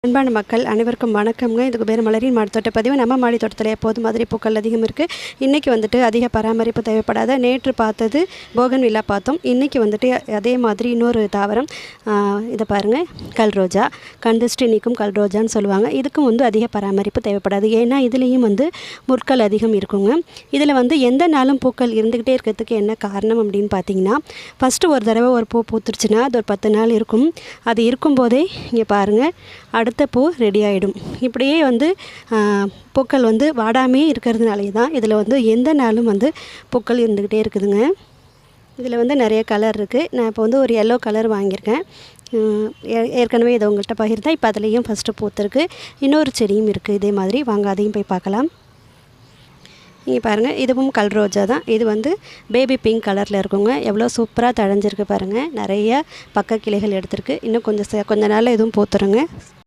அன்பான மக்கள் அனைவருக்கும் வணக்கம்ங்க. இதுக்கு பேர் மலரின் மாடித்தோட்ட பதிவு. நம்ம மாடி தோட்டத்தில் எப்போதும் மாதிரி பூக்கள் அதிகம் இருக்குது. இன்றைக்கி வந்துட்டு அதிக பராமரிப்பு தேவைப்படாத நேற்று பார்த்தது போகன்வில்லா பார்த்தோம். இன்றைக்கி வந்துட்டு அதே மாதிரி இன்னொரு தாவரம், இதை பாருங்கள், கல் ரோஜா, கந்திஷ்டி நீக்கும் கல் ரோஜான்னு சொல்லுவாங்க. இதுக்கும் வந்து அதிக பராமரிப்பு தேவைப்படாது. ஏன்னா இதுலேயும் வந்து முற்கள் அதிகம் இருக்குங்க. இதில் வந்து எந்த நாளும் பூக்கள் இருந்துக்கிட்டே இருக்கிறதுக்கு என்ன காரணம் அப்படின்னு பார்த்தீங்கன்னா, ஃபஸ்ட்டு ஒரு தடவை ஒரு பூ பூத்துருச்சுன்னா அது ஒரு 10 நாள் இருக்கும். அது இருக்கும்போதே இங்கே பாருங்கள், அடுத்த பூ ரெடி ஆகிடும். இப்படியே வந்து பூக்கள் வந்து வாடாமே இருக்கிறதுனாலே தான் இதில் வந்து எந்த நாளும் வந்து பூக்கள் இருந்துக்கிட்டே இருக்குதுங்க. இதில் வந்து நிறைய கலர் இருக்குது. நான் இப்போ வந்து ஒரு எல்லோ கலர் வாங்கியிருக்கேன். ஏற்கனவே இதை உங்கள்கிட்ட பகிர்ந்தேன். இப்போ அதுலேயும் ஃபஸ்ட்டு பூத்துருக்கு. இன்னொரு செடியும் இருக்குது இதே மாதிரி. வாங்க அதையும் போய் பார்க்கலாம். இங்கே பாருங்கள், இதுவும் கல் ரோஜா தான். இது வந்து பேபி பிங்க் கலரில் இருக்குங்க. எவ்வளோ சூப்பராக தழைஞ்சிருக்கு பாருங்கள். நிறைய பக்க கிளைகள் எடுத்திருக்கு. இன்னும் கொஞ்ச நாளில் இதுவும் பூத்துருங்க.